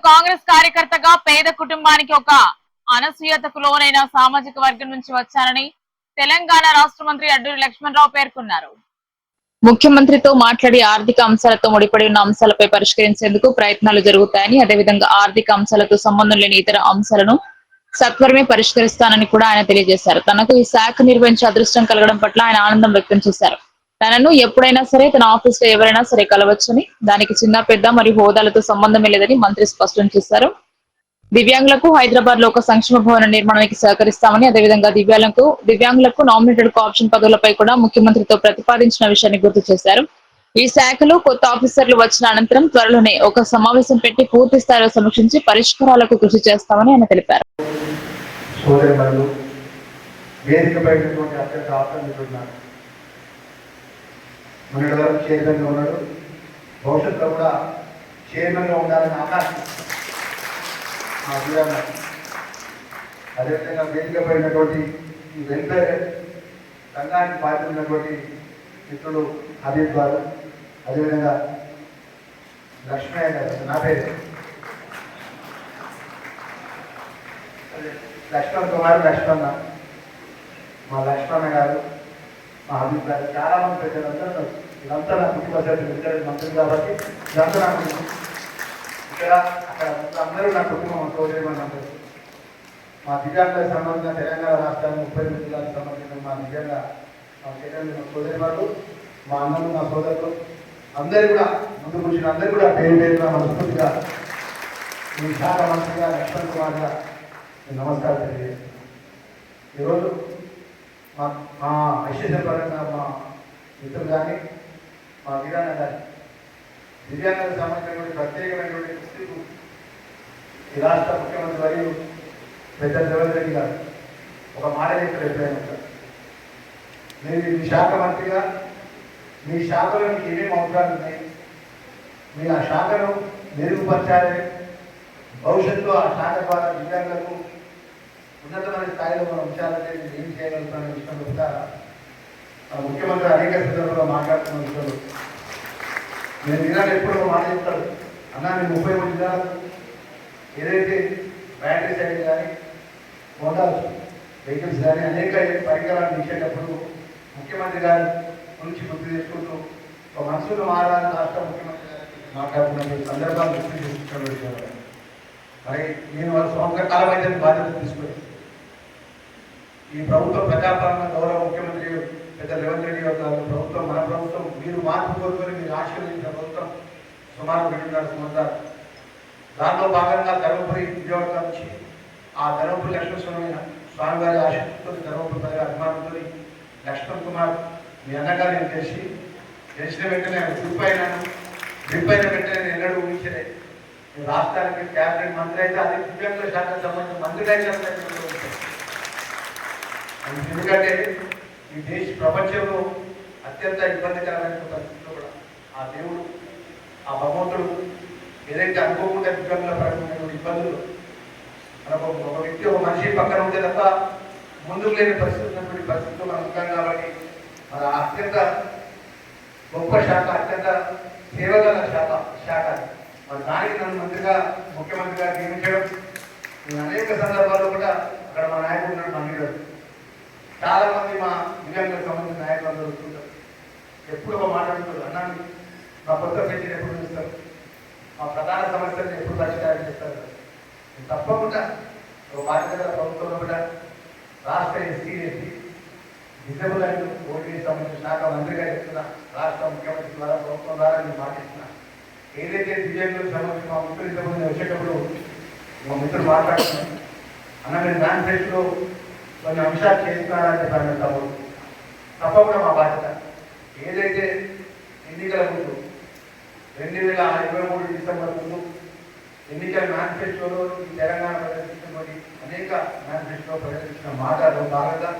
కాంగ్రెస్ కార్యకర్తగా పేద కుటుంబానికి ఒక అనసూయతకు లోనైన సామాజిక వర్గం నుంచి వచ్చానని తెలంగాణ రాష్ట్ర మంత్రి అడ్డూరి లక్ష్మణరావు పేర్కొన్నారు. ముఖ్యమంత్రితో మాట్లాడి ఆర్థిక అంశాలతో ముడిపడి ఉన్న అంశాలపై పరిష్కరించేందుకు ప్రయత్నాలు జరుగుతాయని, అదేవిధంగా ఆర్థిక అంశాలతో సంబంధం లేని ఇతర అంశాలను సత్వరమే పరిష్కరిస్తానని కూడా ఆయన తెలియజేశారు. తనకు ఈ శాఖ నిర్వహించే అదృష్టం కలగడం పట్ల ఆయన ఆనందం వ్యక్తం చేశారు. తనను ఎప్పుడైనా సరే తన ఆఫీస్ లో ఎవరైనా సరే కలవచ్చని, దానికి చిన్న పెద్ద మరియు హోదాలతో సంబంధమే లేదని మంత్రి స్పష్టం చేశారు. దివ్యాంగులకు హైదరాబాద్ లో ఒక సంక్షేమ భవన నిర్మాణానికి సహకరిస్తామని, అదేవిధంగా దివ్యాంగులకు నామినేటెడ్ ఆప్షన్ పదవులపై కూడా ముఖ్యమంత్రితో ప్రతిపాదించిన విషయాన్ని గుర్తు చేశారు. ఈ శాఖలో కొత్త ఆఫీసర్లు వచ్చిన అనంతరం త్వరలోనే ఒక సమావేశం పెట్టి పూర్తి స్థాయిలో సమీక్షించి పరిష్కారాలకు కృషి చేస్తామని ఆయన తెలిపారు. భవిష్యత్తులో కూడా చైర్మన్గా ఉండాలని ఆకాశం అదేవిధంగా వేదిక పడినటువంటి ఈ వెల్ఫేర్ రంగానికి బాధ్యత ఉన్నటువంటి మిత్రుడు హబీబ్ గారు, అదేవిధంగా లక్ష్మయ్య గారు, నా పేరు లక్ష్మణ్ కుమార్ లక్ష్మణ, మా లక్ష్మణ గారు, మా హబీబ్ గారు, చాలామంది పెద్దలందరూ ఇదంతా నా కుటుంబ సభ్యులు, ఇక్కడ మంత్రులు కాబట్టి ఇదంతా నాకు ఇక్కడ అక్కడ అందరూ నా కుటుంబం సోదరిమణులందరూ. మా దివ్యాంగులకు సంబంధించిన తెలంగాణ రాష్ట్రానికి 30 జిల్లాలకు సంబంధించిన మా దివ్యాంగ మా సోదరిమణులు, మా అన్నలు, మా సోదరులు అందరూ కూడా ముందు కూర్చుని అందరూ కూడా పేరు పేరుగా మనస్ఫూర్తిగా ఈ శాఖ మంత్రిగా లక్ష్మణ్ కుమార్గా నేను నమస్కారం తెలియజేస్తాను. ఈరోజు మా ఐశ్వర్యపరంగా మా మిత్రులు కానీ మా వీరాన్న గారి దివ్యాంగులకు సంబంధించినటువంటి ప్రత్యేకమైనటువంటి దృష్టికు ఈ రాష్ట్ర ముఖ్యమంత్రి మరియు పెద్ద రేవంత్ రెడ్డి గారు ఒక మాట చెప్పారు. ఎప్పుడైనా మీరు మీ శాఖ మంత్రిగా మీ శాఖలో మీకు ఏమేమి అవసరాలు ఉన్నాయి, మీ ఆ శాఖను మెరుగుపరచాలని, భవిష్యత్తులో ఆ శాఖ ద్వారా దివ్యాంగులకు ఉన్నతమైన స్థాయిలో మనం ఉంచాలంటే మీరు ఏం చేయగలుగుతామనే విషయంలో కూడా ముఖ్యమంత్రి అనేక సందర్భంలో మాట్లాడుతున్న విషయంలో నేను వినాలి. ఎప్పుడు ఒక మాట చెప్తాడు, అన్నా నేను 33 జిల్లాలకు ఏదైతే బ్యాటరీ సైకిల్ కానీ మోటార్ వెహికల్స్ కానీ అనేక పరికరాలు ఇచ్చేటప్పుడు ముఖ్యమంత్రి గారి నుంచి గుర్తు చేసుకుంటూ ఒక మనసులో మారాలని రాష్ట్ర ముఖ్యమంత్రి గారికి మాట్లాడుతున్న సందర్భాలు గుర్తు చేసుకుంటున్న మరి నేను వాళ్ళ సంవత్సర కాలమైతే బాధ్యత తీసుకుని ఈ ప్రభుత్వం ప్రజాపాలన గౌరవ ముఖ్యమంత్రి పెద్ద రేవంత్ రెడ్డి గారు ప్రభుత్వం, మన ప్రభుత్వం, మీరు మార్పు కోరుకొని మీరు ఆశీర్వదించిన ప్రభుత్వం సుమారు 2.5 సంవత్సరాలు. దాంట్లో భాగంగా ధర్మపురి విజయవాడ నుంచి ఆ ధర్మపురి లక్ష్మణ గారి ఆశీస్సుతో ధర్మపురి ప్రజల అభిమానంతో లక్ష్మణ్ కుమార్ మీ అన్నగారు నేను తెలిసిన వెంటనే గ్రిప్ అయిన వెంటనే నేను ఎన్నడూ ఊహించలే. రాష్ట్రానికి క్యాబినెట్ మంత్రి అయితే అదే దివ్యాంగుల శాఖకు సంబంధించిన మంత్రి అయితే ఎందుకంటే ఈ దేశ ప్రపంచంలో అత్యంత ఇబ్బందికరమైన పరిస్థితుల్లో కూడా ఆ దేవుడు, ఆ భగవంతుడు ఏదైతే అనుకోకుండా దివ్యాంగుల పడుతున్నటువంటి ఇబ్బందులు మనకు ఒక వ్యక్తి ఒక మనిషి పక్కన ఉంటే తప్ప ముందుకు లేని పరిస్థితి ఉన్నటువంటి పరిస్థితులు మనం ఉంటాం. కాబట్టి మన అత్యంత గొప్ప శాఖ, అత్యంత సేవగల శాఖ మన దానికి నన్ను మంత్రిగా ముఖ్యమంత్రిగా నియమించడం. నేను అనేక సందర్భాల్లో కూడా అక్కడ మా నాయకుడు ఉన్నాడు, మంత్రి చాలా మంది మా దివ్యాంగులకు సంబంధించిన నాయకులు అందరూ వస్తుంటారు. ఎప్పుడు ఒక మాట్లాడుతారు, అన్నాన్ని మా కొత్త పెంచిన ఎప్పుడు చూస్తారు, మా ప్రధాన సమస్యలను ఎప్పుడు పరిష్కారం చేస్తారు. తప్పకుండా ఒక బాధ్యత ప్రభుత్వంలో కూడా రాష్ట్ర SC ST disable and old సంబంధించిన శాఖ మంత్రిగా చెప్తున్నా, రాష్ట్ర ముఖ్యమంత్రి ద్వారా ప్రభుత్వం ద్వారా నేను మాట్లాడుతున్నా. ఏదైతే దివ్యాంగులకు సంబంధించిన మా మిత్రులు వచ్చేటప్పుడు మా మిత్రులు మాట్లాడుతున్నాం, అన్న మీరు మేనిఫెస్టోలో కొన్ని అంశాలు చేస్తున్నారని చెప్పాను. తమ్ముడు తప్పకుండా మా బాధ్యత ఏదైతే ఎన్నికల ముందు 2023 డిసెంబర్ ముందు ఎన్నికల మేనిఫెస్టోలో ఈ తెలంగాణ ప్రదర్శించినటువంటి అనేక మేనిఫెస్టోలో ప్రదర్శించిన మాటలు భాగంగా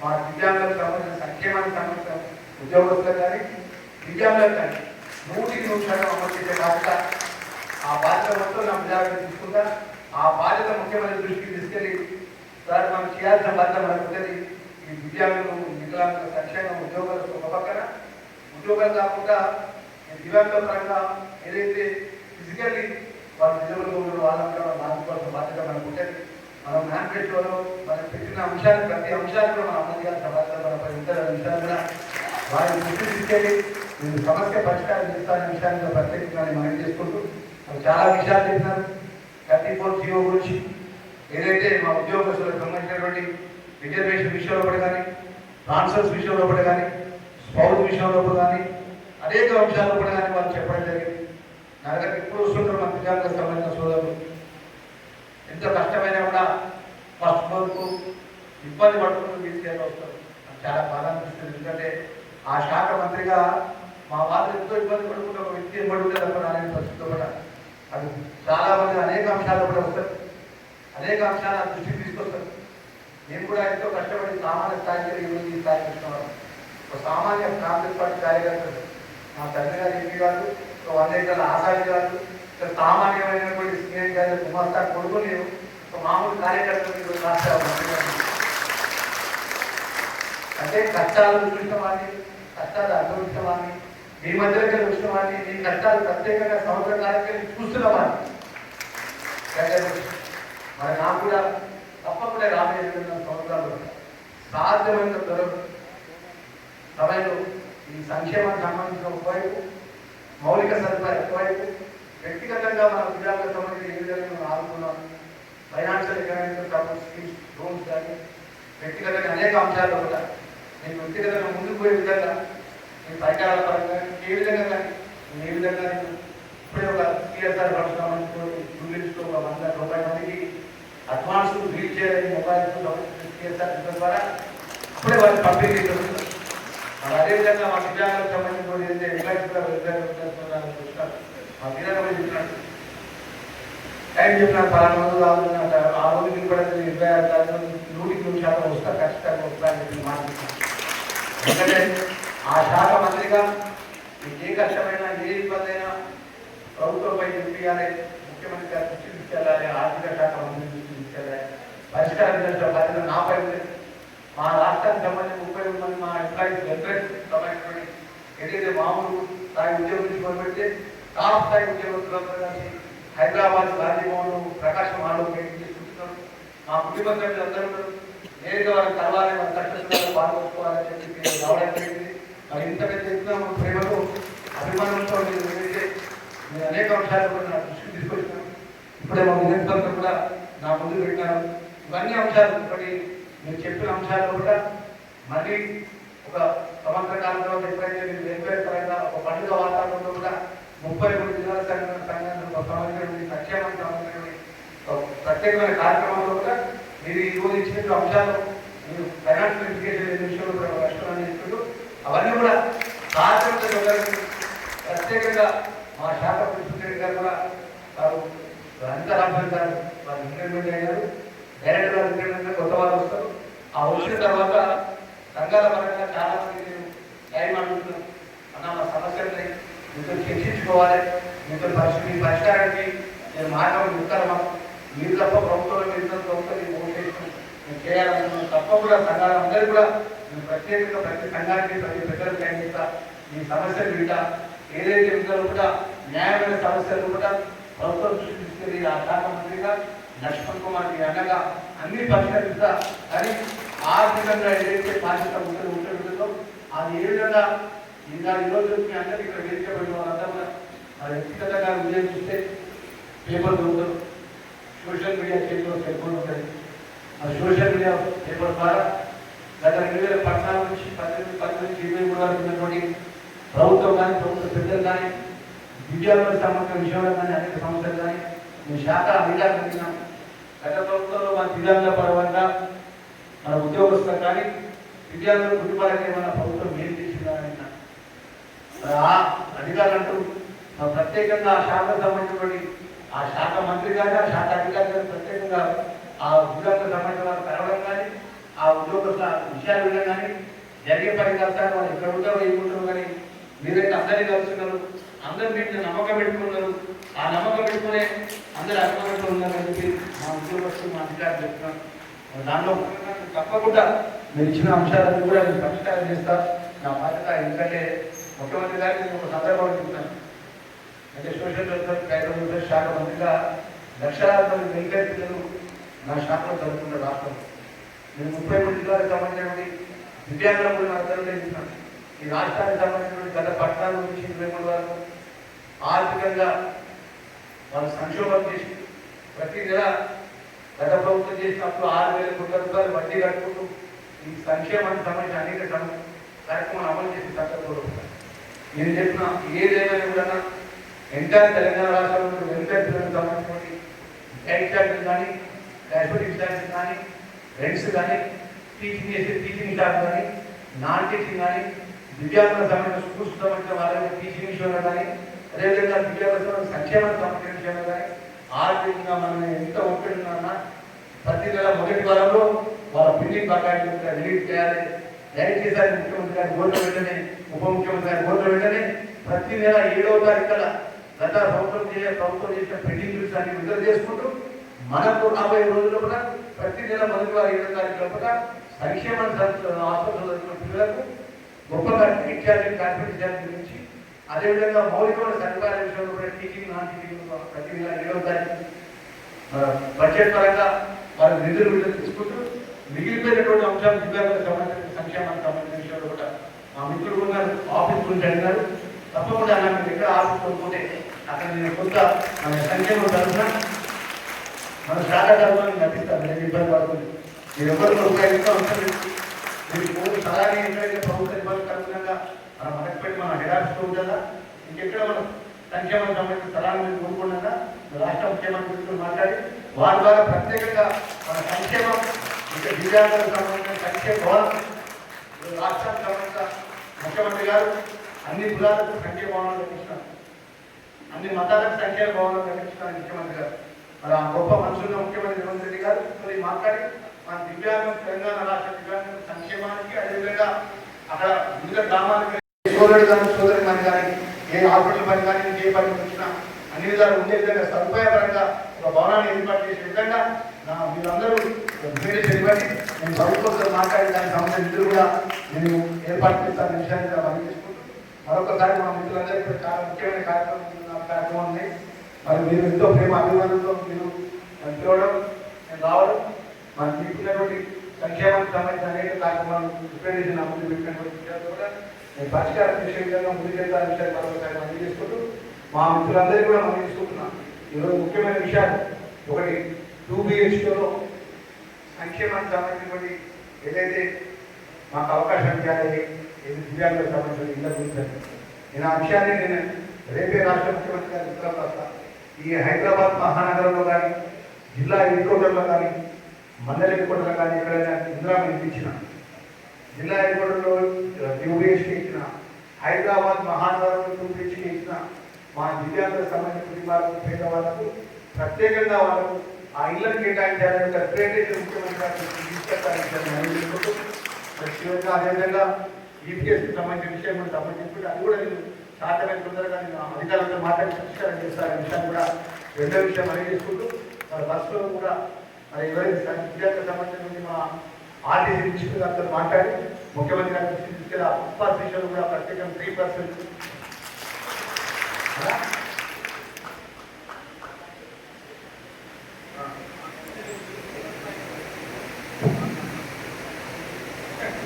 మా దివ్యాంగులకు సంబంధించిన సంక్షేమానికి సంబంధించిన ఉద్యోగస్తులు కానీ దివ్యాంగులకు కానీ 100% అమలు చేసే బాధ్యత, ఆ బాధ్యత మొత్తం నా ప్రజాలకు తీసుకుంటా. ఆ బాధ్యత ముఖ్యమంత్రి దృష్టికి తీసుకెళ్ళి సార్ మనం చేయాల్సిన బాధ్యత మనకు ఉంటుంది. ఈ దివ్యాంగులు, వికలాంగుల సంక్షేమం, ఉద్యోగాలు ఒక పక్కన, ఉద్యోగాలు కాకుండా దివ్యాంగుల పరంగా ఏదైతే ఫిజికల్లీ వాళ్ళు నిజంగా ఉన్నారు, వాళ్ళంతా మార్చుకోవాల్సిన బాధ్యత మనకు ఉంటుంది. మనం మేనిఫెస్టోలో మనం పెట్టిన అంశాలు ప్రతి అంశాన్ని కూడా మనం అమలు చేయాల్సిన బాధ్యత మనపై ఇతర విషయాలు కూడా వారి దృష్టి తీసుకెళ్ళి నేను సమస్య పరిష్కారం చేస్తానే విషయాన్ని ప్రత్యేకంగా మనం చేసుకుంటూ చాలా విషయాలు చెప్పినారు. 34 జీవో గురించి ఏదైతే మా ఉద్యోగస్తులకు సంబంధించినటువంటి రిజర్వేషన్ విషయంలో కూడా కానీ, ట్రాన్స్ఫర్స్ విషయంలో కూడా కానీ, స్పౌస్ విషయంలో కూడా కానీ, అనేక అంశాల్లో కూడా కానీ వాళ్ళు చెప్పడం జరిగింది. నా దగ్గర ఇప్పుడు వస్తుంటారు మన విద్యార్థులకు సంబంధించిన సోదరులు, ఎంత కష్టమైనా కూడా ఫస్ట్ ఫ్లోర్కు ఇబ్బంది పడుకుంటూ తీసుకెళ్ళి వస్తారు. చాలా బాధ అనిపిస్తుంది. ఎందుకంటే ఆ శాఖ మంత్రిగా మా వాళ్ళు ఎంతో ఇబ్బంది పడుకుంటూ ఒక వ్యక్తి ఇబ్బంది ఉంటే తప్ప అనే పరిస్థితిలో కూడా అది చాలా మంది అనేక అంశాలు కూడా వస్తారు, అనేక అంశాలు ఆ దృష్టికి తీసుకొస్తారు. నేను కూడా ఎంతో కష్టపడి సామాన్య స్థాయికి ఈ స్థాయికి వచ్చినవాడు. ఒక సామాన్య కాంగ్రెస్ పార్టీ కార్యకర్తలు మా తండ్రి గారు ఎంపీ గారు, ఒక 100 ఎకరాల ఆశాలి గారు, సామాన్యమైనటువంటి సీఎం గారు గుమాస్తా కొడుకు నేను ఒక మామూలు కార్యకర్తలు అంటే కష్టాలు చూసిన వాడిని, కష్టాలు అనుభవించిన వాడిని, మీ మధ్యలోకి వచ్చిన వాడిని, మీ కష్టాలు ప్రత్యేకంగా సంవత్సర కార్యక్రమం చూస్తున్న వాడిని. మరి నాకు కూడా తప్పకుండా రాబోయే 2 సంవత్సరాలు సాధ్యమైన సమయంలో ఈ సంక్షేమానికి సంబంధించిన ఒకవైపు, మౌలిక సదుపాయాలు ఒకవైపు, వ్యక్తిగతంగా మన విద్యార్థులకు సంబంధించిన ఏ విధంగా మనం ఆదుకున్నాం, financial economic support schemes, loans కానీ వ్యక్తిగతంగా అనేక అంశాలు కూడా నేను వ్యక్తిగతంగా ముందుకు పోయే విధంగా నేను సైకాల పరంగా ఏ విధంగా కానీ ఏ విధంగా నేను ఇప్పుడే ఒక సిఎస్ఆర్ పరిశ్రమతో జూలిస్తో ఒక 100 రూపాయల మందికి అడ్వాన్స్ రీచ్ చేయని మొబైల్స్ సిఎస్ఆర్ ద్వారా అప్పుడే వాళ్ళు పంపిణీ జరుగుతుంది. మరి అదేవిధంగా మా విద్యార్థులకు సంబంధించిన ఏదైతే ఎంప్లాయీస్ కూడా మా విధానం చెప్పినట్టు టైం చెప్పిన 10 రోజులు ఆగుతున్నట్టు ఆ రోజుకి కూడా 26 తారీఖు 100% వస్తా, ఖచ్చితంగా వస్తాయని చెప్పి మాట్లాడుతున్నాను. ఎందుకంటే ఆ శాఖ మంత్రిగా మీకు ఏ కష్టమైనా ఏ ఇబ్బంది అయినా ప్రభుత్వంపై చూపించాలి, ముఖ్యమంత్రి గారి దృష్టి తీసుకెళ్ళాలి, ఆర్థిక శాఖ మంత్రి దృష్టి తీసుకెళ్ళాలి, పరిష్కారం చేసిన బాధ్యత నాపై ఉంది. మా రాష్ట్రానికి సంబంధించిన 30 మంది మా ఎంప్లాయీస్ వెల్ఫేర్ సంబంధించినటువంటి ఏదైతే మామూలు స్థాయి ఉద్యోగం నుంచి మొదలుపెడితే టాప్ స్థాయి ఉద్యోగస్తులందరూ కలిసి హైదరాబాద్, గాంధీభవన్, ప్రకాశం హాల్లో మీటింగ్ చేసుకుంటున్నారు. మా కుటుంబ సభ్యులందరూ నేరుగా వారికి కలవాలి, వారి కష్టంలో పాల్గొసుకోవాలని చెప్పి రావడం జరిగింది. మరి ఇంత పెద్ద ఎత్తున ప్రేమతో అభిమానంతో ఏదైతే నేను అనేక అంశాలు కూడా నా దృష్టికి తీసుకొచ్చినాను. ఇప్పుడే మా విద్యార్థులు కూడా నా ముందు పెట్టినారు. ఇవన్నీ అంశాలు ఒకటి మీరు చెప్పిన అంశాలు కూడా మళ్ళీ ఒక సంవత్సర కాలం తర్వాత ఎప్పుడైతే మీరు వెల్ఫేర్ పరంగా ఒక పండుగ వాతావరణంలో కూడా 33 జిల్లాల సంఘానికి సంబంధించిన సంక్షేమానికి సంబంధించిన ప్రత్యేకమైన కార్యక్రమాల్లో కూడా మీరు ఈ రోజు ఇచ్చిన అంశాలు మీరు ఫైనాన్షియల్ ఎడ్యుకేషన్ విషయంలో కూడా కష్టమని చెప్తుంటూ అవన్నీ కూడా ప్రత్యేకంగా మా శాఖ ప్రిన్సిపల్ గారు కూడా వారు అనిత రాంపల్ గారు వారు ఇంటర్వ్యూట్ అయ్యారు. డైరెక్టర్ గారు ఇంటర్వ్యూ కొత్త వారు వస్తారు. ఆ వచ్చిన తర్వాత సంఘాల పరంగా చాలా మంది నేను టైం అడుగుతున్నాను అన్న, మా సమస్యల్ని మీతో చర్చించుకోవాలి, మీతో పరిష్కారానికి నేను మార్గం చెప్తాను. మీరు తప్ప ప్రభుత్వంలో మీరు ప్రభుత్వం ఓటేసి నేను చేయాలనుకున్నాను. తప్పకుండా సంఘాలందరూ కూడా నేను ప్రత్యేకంగా ప్రతి సంఘానికి ప్రతి ప్రజలకు టైం ఇస్తా. ఈ సమస్యలు వింటా, ఏదైతే విధాలు కూడా న్యాయమైన సమస్యలు కూడా ప్రభుత్వం దృష్టి తీసుకెళ్ళి ఆ శాఖ మంత్రిగా లక్ష్మణ్ కుమార్ అన్నగా అన్ని పరిష్కరిస్తా. కానీ ఆర్థికంగా ఏదైతే బాధ్యత ఉంటుందో అది ఏ విధంగా ఇంకా ఈరోజు మీ అందరికీ ఇక్కడ వేదికబడిన వాళ్ళంతా కూడా వ్యక్తిగతంగా విజయం చూస్తే పేపర్ దొరుకుతారు, సోషల్ మీడియా చేతిలో సెల్ఫోన్ ఉంటుంది. ఆ సోషల్ మీడియా పేపర్ ద్వారా గత 2014 నుంచి 18 నుంచి 23 వరకు ఉన్నటువంటి ప్రభుత్వం కానీ ప్రభుత్వ పెద్దలు కానీ విద్యార్థులకు సంబంధించిన విషయంలో కానీ అనేక సమస్యలు కానీ మీ శాఖ అధికారులు కలిగినాం. గత ప్రభుత్వంలో మన విద్యార్థుల పరంగా మన ఉద్యోగస్తులు కానీ విద్యార్థుల కుటుంబాలకు ఏమైనా ప్రభుత్వం ఏం చేసిందని ఆ అధికారులు అంటూ ప్రత్యేకంగా ఆ శాఖకు సంబంధించినటువంటి ఆ శాఖ మంత్రి కానీ ఆ శాఖ అధికారి కానీ ప్రత్యేకంగా ఆ ఉద్యోగులకు సంబంధించిన వారు కలవడం కానీ ఆ ఉద్యోగస్తుల విషయాలు వినడం కానీ జరిగే పని కలుస్తారు. వాళ్ళు ఎక్కడ ఉంటారో ఏముంటారో కానీ మీరైతే అందరినీ కలుస్తున్నారు, అందరూ మీరు నమ్మకం పెట్టుకున్నారు. ఆ నమ్మకం పెట్టుకునే అందరూ అనుభవంలో ఉన్నారని చెప్పి మా ఉద్యోగస్తులు మా అధికారులు చెప్తున్నారు. దానిలో తప్పకుండా మీరు ఇచ్చిన అంశాలను కూడా నేను పరిష్కారం చేస్తా. నా బాధ్యత. ఎందుకంటే ముఖ్యమంత్రి గారికి నేను ఒక సందర్భంలో చెప్తున్నాను, అంటే సోషల్ వెల్ఫేర్ ప్రైవేట్ వెల్ఫేర్ శాఖ మంత్రిగా లక్షలాది మంది వెల్ఫేర్ పిల్లలు నా శాఖలో చదువుతున్న రాష్ట్రం. నేను 33 జిల్లాలకు సంబంధించినటువంటి దివ్యాంగులకు కూడా అందరూ చేస్తున్నాను. ఈ రాష్ట్రానికి సంబంధించినటువంటి గత 14 నుంచి 23 వరకు ఆర్థికంగా వాళ్ళు సంక్షోభం చేసి ప్రతి నెల గత ప్రభుత్వం చేసినప్పుడు 6,000 కోట్ల రూపాయలు వడ్డీ కట్టుకుంటూ ఈ సంక్షేమానికి సంబంధించిన అనేక కార్యక్రమాలు అమలు చేసి తగ్గకూడదు. నేను చెప్పిన ఏదేమైనా కూడా ఎంటైర్ తెలంగాణ రాష్ట్రంలో వెల్ఫేర్ పిల్లలకు సంబంధించినటువంటి గైడ్ చార్జెస్ కానీ గ్రాడ్యుయేట్ ఇన్సూరెన్స్ కానీ రెంట్స్ కానీ టీచింగ్ చేసే టీచింగ్ స్టాఫ్ కానీ నాన్ టీచింగ్ కానీ దివ్యాంగులకు సంబంధించిన స్కూల్స్ సంబంధించిన వాళ్ళకి టీచింగ్ విషయంలో కానీ అదేవిధంగా దివ్యాంగుల సంక్షేమానికి సంబంధించిన విషయంలో కానీ ఆర్థికంగా మనం ఎంత ఒత్తిడి ఉన్నా ప్రతి నెల మొదటి వారంలో వాళ్ళ పెండింగ్ బకాయిలు రిలీజ్ చేయాలి. దయచేసి అది ముఖ్యమంత్రి గారి కోరిక వెంటనే ఉప ముఖ్యమంత్రి గారి కోరిక వెంటనే ప్రతి నెల 7వ తారీఖు గత ప్రభుత్వం చేసిన పెండింగ్ బిల్స్ అన్ని విడుదల చేసుకుంటూ మనకు రాబోయే రోజుల్లో కూడా ప్రతి నెల మొదటి వారు 7వ తారీఖు లోపల సంక్షేమ ఆసుపత్రులు పిల్లలకు గొప్పగా టికెట్ ఛార్జీలు కార్పొరేట్ ఛార్జీ గురించి అదేవిధంగా మౌలికమైన సదుపాయాల విషయంలో కూడా టీచింగ్ నాన్ టీచింగ్ ప్రతి నెల 7వ తారీఖు బడ్జెట్ పరంగా వారి నిధులు విడుదల తీసుకుంటూ మిగిలిపోయినటువంటి అంశాలు దివ్యాంగులకు సంబంధించిన సంక్షేమానికి సంబంధించిన విషయంలో కూడా మా మిత్రులు ఉన్నారు ఆఫీస్ గురించి అడిగారు. తప్పకుండా నాకు ఎక్కడ ఆఫీస్ కోరుకుంటే అక్కడ నేను కొంత మన సంక్షేమం తరఫున మన శాఖ తరఫున నటిస్తాను. నేను ఇబ్బంది పడుతుంది. మీరు ఎవరు ఉపయోగిస్తూ ఉంటుంది. మీరు సలహాని ఎక్కడైతే ప్రభుత్వ ఇబ్బంది అనుగుణంగా మనం మనకు పెట్టి మన హెడ్ ఆఫీస్లో ఉంటుందా ఇంకెక్కడ మనం సంక్షేమానికి సంబంధించిన సలహాలు మీరు కోరుకుంటుందా రాష్ట్ర ముఖ్యమంత్రితో మాట్లాడి వారి ద్వారా ప్రత్యేకంగా మన సంక్షేమం ఇంకా దివ్యాంగులకు సంబంధించిన సంక్షేమ భవనం రాష్ట్రానికి సంబంధించిన ముఖ్యమంత్రి గారు అన్ని కులాలకు సంక్షేమ భవనాలు కట్టించినారు. అన్ని మతాలకు సంక్షేమ భవనాలు కట్టించినారు ముఖ్యమంత్రి గారు. మరి ఆ గొప్ప మనసున్న ముఖ్యమంత్రి రేవంత్ రెడ్డి గారు మాట్లాడి మన దివ్యాంగం తెలంగాణ రాష్ట్ర దివ్యాంగ సంక్షేమానికి అదేవిధంగా అక్కడ వివిధ గ్రామాలకు సోదరుడు కానీ సోదరి పని కానీ ఏ హాస్పిటల్ పని కానీ ఏ పని వచ్చినా అన్ని విధాలు ఉండే విధంగా సదుపాయపరంగా ఒక భవనాన్ని ఏర్పాటు చేసే విధంగా మీరందరూ తెలియబడి నేను ప్రభుత్వంతో మాట్లాడి దానికి సంబంధించిన నిధులు కూడా నేను ఏర్పాటు చేస్తాను విషయాన్ని కూడా మనం చేసుకుంటూ మరొకసారి మా మిత్రులందరికీ చాలా ముఖ్యమైన కార్యక్రమం ఉంది. మరి మీరు ఎంతో ప్రేమ అభిమానంతో మీరు పిలవడం నేను రావడం మనకు తీసుకున్నటువంటి సంక్షేమానికి సంబంధించిన అనేక కార్యక్రమాలు ఉపయోగించిన ముందు పెట్టినటువంటి విషయాలు కూడా నేను పరిష్కారం చేసే విధంగా ముందుకెళ్తాను విషయాన్ని మరొకసారి మనం చేసుకుంటూ మా మిత్రులందరికీ కూడా మనం తీసుకుంటున్నాం. ఈరోజు ముఖ్యమైన విషయాలు ఒకటి 2 BHKలో సంక్షేమానికి సంబంధించినటువంటి ఏదైతే మాకు అవకాశం ఇవ్వాలి దివ్యాంగులకు సంబంధించిన ఇళ్ళ గురించి నేను ఆ విషయాన్ని నేను రేపే రాష్ట్ర ముఖ్యమంత్రి గారి ఉత్తరం రాస్తాను. ఈ హైదరాబాద్ మహానగరంలో కానీ జిల్లా హెడ్ క్వార్టర్లో కానీ మండల హెడ్ క్వార్టర్లో కానీ ఎక్కడైనా ఇందిరా ఇల్లు ఇచ్చిన జిల్లా హెడ్ క్వార్టర్లో 2 BHK ఇచ్చిన హైదరాబాద్ మహానగరంలో 2 BHK ఇచ్చిన మా దివ్యాంగులకు సంబంధించిన కుటుంబాలకు పేదవాళ్లకు ప్రత్యేకంగా వాళ్ళకు ఆ ఇళ్లను కేటాయించాలని ఒక రిప్రజెంటేషన్ ముఖ్యమంత్రి గారికి తీసుకెళ్తాను. అదేవిధంగా ఈపీఎస్కి సంబంధించిన విషయం కూడా సంబంధించుకుంటే అది కూడా నేను సాధ్యమైన తొందరగా నేను అధికారులతో మాట్లాడి పరిష్కారం చేస్తారనే విషయాన్ని కూడా రెండో విషయం అనేది చేసుకుంటూ మన బస్సులో కూడా మరి ఎవరైతే విద్యార్థులకు సంబంధించిన మా ఆర్టీసీ మినిస్టర్ గారితో మాట్లాడి ముఖ్యమంత్రి గారి దృష్టికి తీసుకెళ్ళి ఆ ఫుట్పాత్ విషయంలో కూడా ప్రత్యేకంగా 3%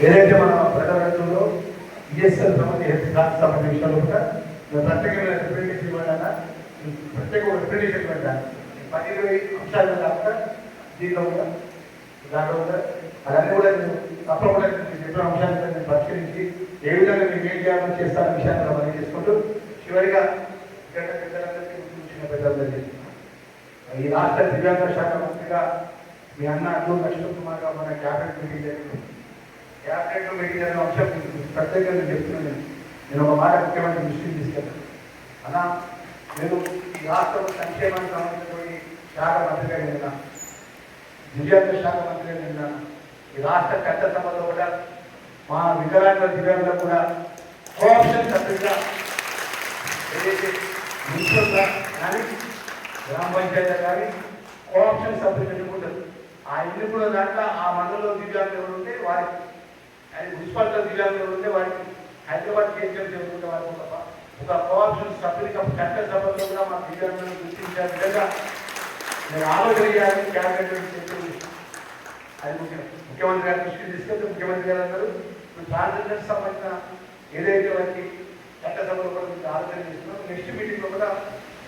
ఏదైతే మన ప్రజారంగంలో ఈఎస్ఎల్ సంబంధించి హెల్త్ కార్డు సంబంధించిన విషయాలు కూడా ప్రత్యేకమైన రిప్రజెంటేషన్ ఇవ్వడాలా ప్రత్యేక రిప్రజెంటేషన్ ఇవ్వడాలి 10-20 అంశాలు కాకుండా దీంట్లో కూడా దాంట్లో కూడా అవన్నీ కూడా నేను తప్పకుండా చెప్పిన అంశాలను నేను పరిష్కరించి ఏ విధంగా మేము ఏం చేయాలని చేస్తారనే విషయాన్ని మనం చేసుకుంటూ చివరిగా ఇక్కడ పెద్దలందరికీ చిన్న పెద్దలందరికీ ఈ రాష్ట్ర దివ్యాంగ శాఖ మంత్రిగా మీ అన్న అల్లూరి లక్ష్మణ్ కుమార్ గారు మన క్యాబినెట్ మీటింగ్ జరిగింది. క్యాబినెట్లో మీటింగ్ జరిగిన అంశం ప్రత్యేకంగా చెప్తున్నాను. నేను ఒక మాట ముఖ్యమంత్రి దృష్టికి తీసుకెళ్తాను. అన్న నేను ఈ రాష్ట్ర సంక్షేమానికి సంబంధించినటువంటి శాఖ మంత్రిగా నిన్న దివ్యాంగ శాఖ మంత్రిగా నిన్న ఈ రాష్ట్ర చట్టసభలో కూడా మా వికలాంగుల దివ్యాంగులకు కూడా కోఆప్షన్ సభ్యులుగా ఏదైతే మున్సిపల్గా కానీ గ్రామ పంచాయతీ కానీ కోఆప్షన్ సభ్యులు ఎన్నుకుంటారు. ఆ ఎన్నుకున్న దాంట్లో ఆ మండలంలో దివ్యాంగులు ఎవరు ఉంటే వారికి మున్సిపాలిటీలో దివ్యాంగులు ఉంటే వారికి హైదరాబాద్ కేంద్రం చేసుకుంటే వారికి తప్ప ఒక కోఆప్షన్ సభ్యులుగా చట్టసభలో కూడా మా దివ్యాంగులను గుర్తించే విధంగా నేను ఆలోచన చేయాలని క్యాబినెట్ చెప్పింది. అది ముఖ్యమంత్రి గారి దృష్టికి తీసుకెళ్తే ముఖ్యమంత్రి గారు అందరూ ఇప్పుడు ట్రాన్స్జెండర్ సంబంధించిన ఏదైతే వారికి చట్టసభలో కూడా మీకు ఆలోచన చేస్తున్నాం. నెక్స్ట్ మీటింగ్లో కూడా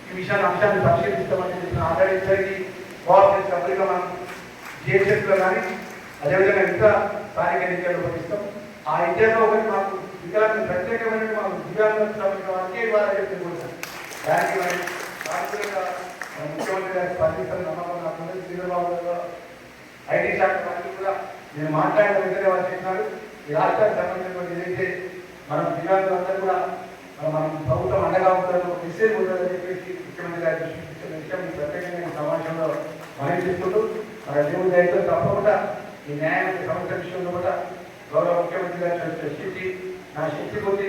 ఈ అంశాన్ని పరిశీలిస్తామని చెప్పిన ఆల్రెడీ ఇద్దరికి కోఆపరేటివ్ సభ్యులుగా మనం జిహెచ్ఎస్లో కానీ అదేవిధంగా ఇంకా స్థానిక ఎన్నికల్లో పట్టిస్తాం. ఆ ఇద్దరిలో ఒకటి మాకు వికలాంగులు ప్రత్యేకమైన మాకు దివ్యాంగులకు సంబంధించిన వారికి ఇవ్వాలని చెప్పి కూడా దానికి మరి సానుకూలంగా ముఖ్యమంత్రి గారి స్పందిస్తున్న నమ్మకం నాకు చంద్రబాబు గారు ఐటీ శాఖ మంత్రి కూడా నేను మాట్లాడిన వెంటనే వారు చెప్పినారు. ఈ రాష్ట్రానికి సంబంధించినటువంటి ఏదైతే మనం దివ్యాంగులందరూ కూడా మనం ప్రభుత్వం అండగా ఉంటుందని ఒక మెసేజ్ ఉంటుందని చెప్పేసి ముఖ్యమంత్రి గారి దృష్టికి ఇచ్చిన విషయం ఈ ప్రత్యేకంగా సమావేశంలో మనం చేసుకుంటూ మన దేవుడి దయతో తప్పకుండా ఈ న్యాయానికి సమస్య విషయంలో కూడా గౌరవ ముఖ్యమంత్రి గారు చర్చించి నా శక్తి కొద్ది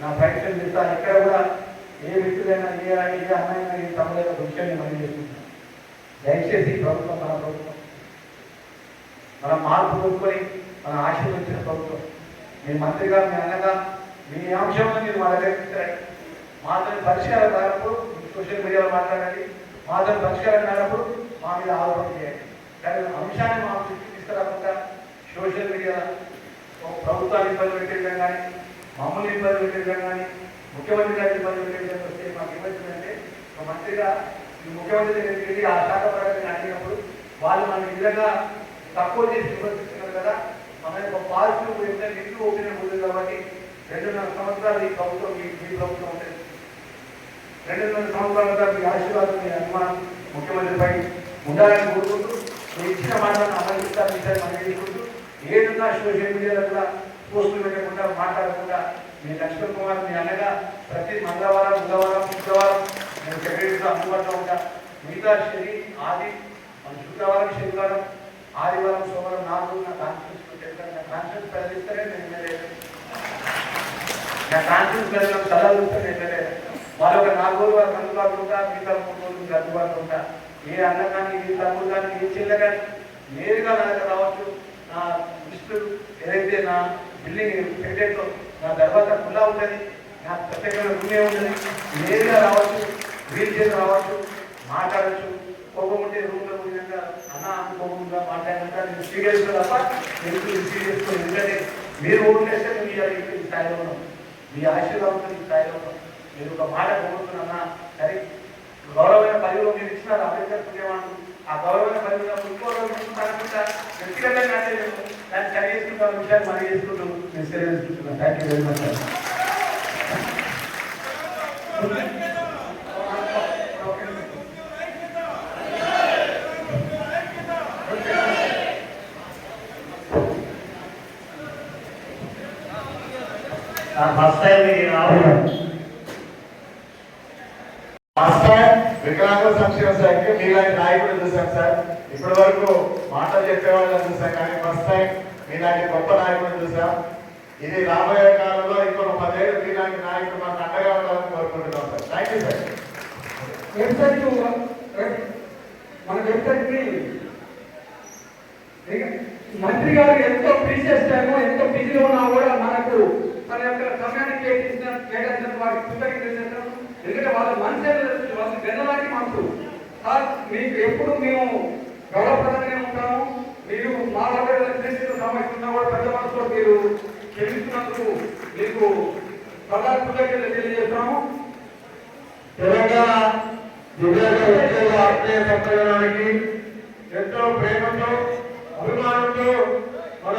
నా ప్రయత్నం చేస్తా ఎక్కడ కూడా ఏ వ్యక్తులైనా ఏ అమ్మాయినా ఏ తమ్ముడైనా విషయాన్ని మనం చేసుకుంటున్నాం. దయచేసి ప్రభుత్వం మన ప్రభుత్వం మనం మార్పు కోరుకొని మన ఆశీర్వదించిన ప్రభుత్వం. మీ మంత్రిగా మీ అన్నగా మీ అంశంలో మీరు మా దగ్గర తీసుకురండి. మాతో పరిష్కారం కానప్పుడు సోషల్ మీడియాలో మాట్లాడండి. మాతో పరిష్కారం కానప్పుడు మా మీద ఆరోపణ చేయండి. కానీ అంశాన్ని మా దృష్టికి తీసుకురాకుండా సోషల్ మీడియా ప్రభుత్వాన్ని ఇబ్బంది పెట్టేయడం కానీ మమ్మల్ని ఇబ్బంది పెట్టేయడం కానీ ముఖ్యమంత్రి గారిని ఇబ్బంది పెట్టేయడం వస్తే మాకు ఇబ్బంది అంటే ఒక మంత్రిగా ఈ ముఖ్యమంత్రి దగ్గరికి వెళ్ళి ఆ శాఖ పరంగా అడిగినప్పుడు వాళ్ళు మన విధంగా తక్కువ చేసి విమర్శిస్తున్నారు కదా. మన యొక్క పాజిటివ్ నెగిటివ్ ఒపీనియన్ ఉంటుంది. కాబట్టి 2.5 సంవత్సరాలు ఈ ప్రభుత్వం మీ ప్రభుత్వం ఉంటుంది. 2.5 సంవత్సరాలుగా మీ ఆశీర్వాదం మీ అభిమానం ముఖ్యమంత్రిపై ఉండాలని కోరుకుంటూ మీ ఇచ్చిన మాటలను అమలుస్తారని మనం చేసుకుంటూ ఏదన్నా సోషల్ మీడియాలో కూడా పోస్టులు పెట్టకుండా మాట్లాడకుండా మీ లక్ష్మణ్ కుమార్ మీ అన్నగా ప్రతి మంగళవారం బుధవారం శుక్రవారం నేను సెక్రటరీలో అందుబాటులో ఉంటా. మిగతా శని ఆది మన శుక్రవారం శనివారం ఆదివారం సోమవారం 4 రోజులు నా కాన్ఫరెన్స్ చెప్తాను. నా కాన్ఫరెన్స్ ప్రజలిస్తేనే నేను ఎమ్మెల్యే. నా కాన్ఫరెన్స్ ప్రజలకు సలహాలు ఇస్తే నేను ఎమ్మెల్యే. వాళ్ళు ఒక 4 రోజులు వారికి అందుబాటులో ఉంటా. మిగతా 3 రోజులు అందుబాటులో ఉంటా. ఏ అన్న కానీ ఏ తమ్ముడు కానీ ఏ చెల్లె కానీ నేరుగా నా దగ్గర రావచ్చు. నా లిస్టు ఏదైతే నా బిల్డింగ్ సెక్రటరీలో నా దర్వాజా ఖుల్లా ఉంటుంది. నా ప్రత్యేకమైన రూమే ఉంటుంది. నేరుగా రావచ్చు, వీల్ చేసి రావచ్చు, మాట్లాడచ్చు. కోపం ఉంటే రూమ్లో విధంగా అన్న కోపంగా మాట్లాడినాక నేను స్వీకరిస్తా తప్ప ఎందుకు రిసీవ్ చేసుకోండి. ఎందుకంటే మీరు ఓట్లేస్తే మీరు ఈ స్థాయిలో ఉన్నాం. మీ ఆశీర్వాదం ఈ స్థాయిలో ఉన్నాం. మీరు ఒక మాట కోరుతున్నా సరే గౌరవమైన పదవిలో మీరు ఇచ్చినారు. అంబేద్కర్ పుణ్యమాను ఆ గౌరవమైన పదవిలో ఇంకోకుండా వ్యక్తిగతంగా దాన్ని సరి చేసుకుంటున్న విషయాన్ని మనం చేసుకుంటూ నేను తెలియజేసుకుంటున్నాను. Thank you very much sir. First time వికలాంగుల సంక్షేమ శాఖకి మీలాంటి నాయకుడు చూసాం సార్. ఇప్పటి వరకు మాటలు చెప్పేవాళ్ళని చూసాం, కానీ ఫస్ట్ టైం మీలాంటి గొప్ప నాయకుడు చూసాం. ఇది రాబోయే కాలంలో ఇంకొక 10 ఏళ్ళు మీలాంటి నాయకుడు మనకు అండగా ఉండాలని కోరుకుంటున్నాం సార్. Thank you sir. మన వెబ్సైట్ని మంత్రి గారు ఎంతో ప్రీషియస్ టైము ఎంతో బిజీలో ఉన్నా కూడా మనకు మన యొక్క సమయాన్ని కేటాయించిన వారికి కృతజ్ఞతలు చేస్తాం. ఎందుకంటే వాళ్ళ మనసు వాళ్ళ గెలలాంటి మనసు సార్. మీకు ఎప్పుడు మేము గౌరవప్రదంగానే ఉంటాము. మీరు మా వాళ్ళ సమస్యలున్నా కూడా పెద్ద మనసులో మీరు క్షమిస్తున్నందుకు మీకు ప్రధాన కృతజ్ఞతలు తెలియజేస్తాము. తెలంగాణ దివ్యాంగ ఆత్మీయ సమ్మేళనానికి ఎంతో ప్రేమతో అభిమానంతో మన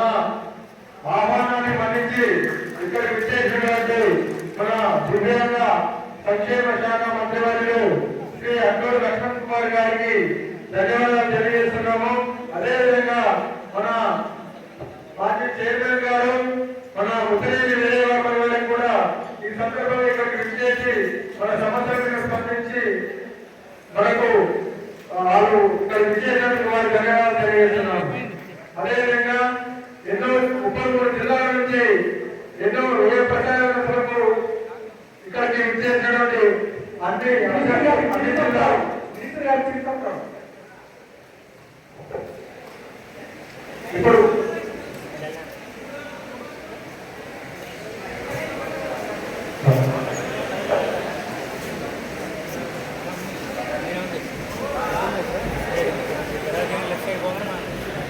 ఆహ్వానాన్ని మన్నించి ఇక్కడ విచ్చేసినటువంటి మన దివ్యాంగ సంక్షేమ శాఖ మంత్రివర్యులు శ్రీ అడ్డూరు లక్ష్మణ్ కుమార్ గారికి ధన్యవాదాలు తెలియజేస్తున్నాము. అదేవిధంగా మన పార్టీ చైర్మన్ గారు మన ముద్రేని వేరేవాళ్ళకి కూడా ఈ సందర్భంగా ఇక్కడికి విచ్చేసి మన సమస్యలను స్పందించి మనకు వాళ్ళు ఇక్కడ విచ్చేసినందుకు వారికి ధన్యవాదాలు తెలియజేస్తున్నాము. అదేవిధంగా ఎన్నో 33 జిల్లాల నుంచి ఎన్నో ఏ ప్రచారాల కొరకు ఇక్కడికి విచ్చేసినటువంటి అన్ని ఇప్పుడు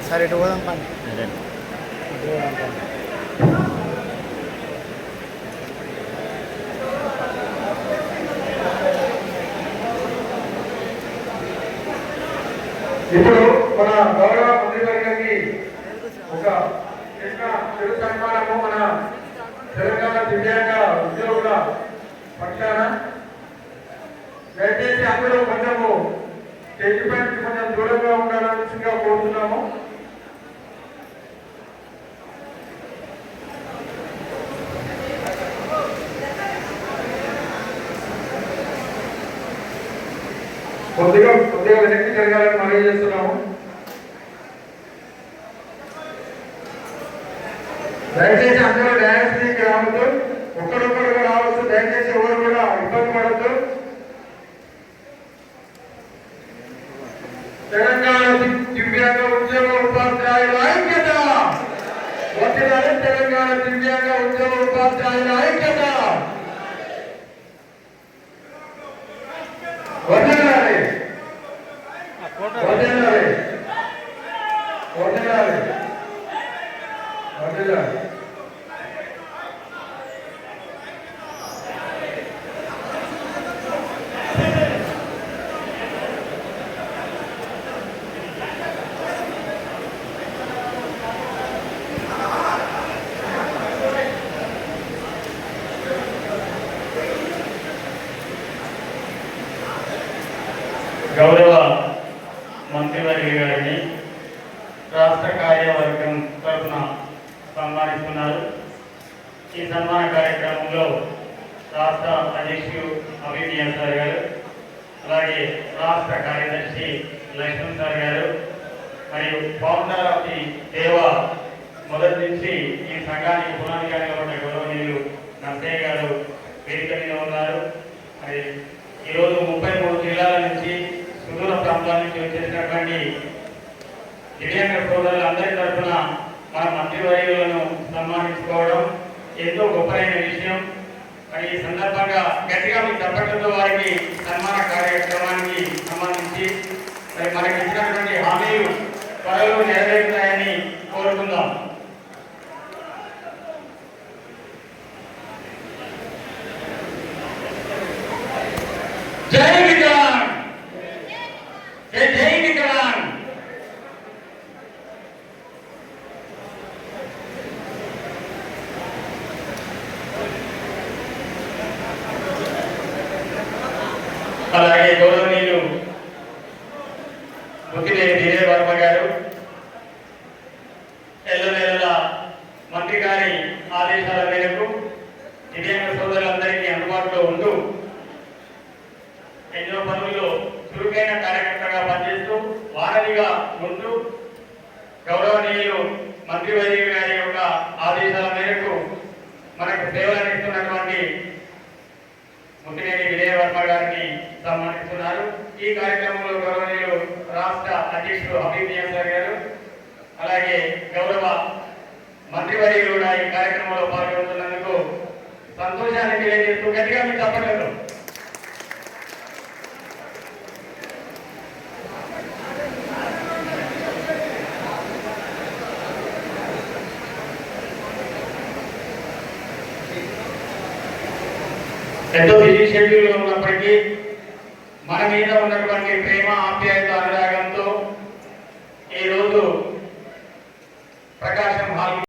సరే ఇటు పోదాం పని. ఇప్పుడు మన గౌరవ మంత్రివర్గానికి ఒక చిన్న చిరు సన్మానము మన తెలంగాణ దివ్యాంగ ఉద్యోగుల పక్షాన. దయచేసి అందరూ కొంచెము స్టేజ్ పైన కొంచెం దూరంగా ఉండాల్సిందిగా కోరుతున్నాము. కొద్దిగా వెనక్కి జరగాలని మనవి చేస్తున్నాము. దయచేసి అందరూ డ్యాన్స్ మీదకి రావద్దు, ఒక్కరొక్కరుగా రావచ్చు. దయచేసి ఎవరు కూడా ఇబ్బంది పడద్దు. తెలంగాణ దివ్యాంగ ఉద్యోగ ఉపాధ్యాయుల ఐక్యత వచ్చినారు. తెలంగాణ దివ్యాంగ ఉద్యోగ ఉపాధ్యాయుల ఐక్యత వదిలాలి వదిలాలి వదిలాలి వదిలాలి. గౌరవ మంత్రివర్గ గారిని రాష్ట్ర కార్యవర్గం తరఫున సన్మానిస్తున్నారు. ఈ సన్మాన కార్యక్రమంలో రాష్ట్ర అధ్యక్షుడు అభినయన్ సార్ గారు, అలాగే రాష్ట్ర కార్యదర్శి లక్ష్మణ్ సార్ గారు, మరియు ఫౌండర్ ఆఫ్ ది సేవా మొదటి నుంచి ఈ సంఘానికి పునాదిగా నిలబడిన గౌరవనీయులు నర్సయ్య గారు వేదిక మీద ఉన్నారు. మరి ఈరోజు 33 జిల్లాల నుంచి సుదూర ప్రాంతాల నుంచి వచ్చేసినటువంటి దివ్యాంగ సోదరులందరి తరఫున మన మంత్రివర్యులను సన్మానించుకోవడం ఎంతో గొప్పైన విషయం. మరి ఈ సందర్భంగా గట్టిగా మీ తప్పట్లతో వారికి సన్మాన కార్యక్రమానికి సంబంధించి మరి మనకి ఇచ్చినటువంటి హామీలు త్వరలో నెరవేరుతాయని కోరుకుందాం. జై వికలాంగ్, జై వికలాంగ్. అలాగే గౌరవనీయులు ముఖ్యమంత్రి విజయ వర్మ గారు ఎల్లవేళ మంత్రి గారి ఆదేశాల మేరకు దివ్యాంగ సోదరులందరికీ అందుబాటులో ఉంటూ ఎన్నో పనుల్లో చురుకైన కార్యకర్తగా పనిచేస్తూ వారధిగా ఉంటూ గౌరవనీయులు మంత్రివర్య గారి యొక్క ఆదేశాల మేరకు మనకు సేవలు అందిస్తున్నటువంటి ముఖ్యమంత్రి విజయ వర్మ గారిని సన్మానిస్తున్నారు. ఈ కార్యక్రమంలో గౌరవనీయులు రాష్ట్ర అధ్యక్షుడు అభినయన్ సార్ గారు, అలాగే గౌరవ మంత్రివర్యులు కూడా ఈ కార్యక్రమంలో పాల్గొంటున్నందుకు సంతోషాన్ని తెలియజేస్తూ గట్టిగా మీకు తప్పట్లేదు. ఎంతో బిజీ షెడ్యూల్లో ఉన్నప్పటికీ మన మీద ఉన్నటువంటి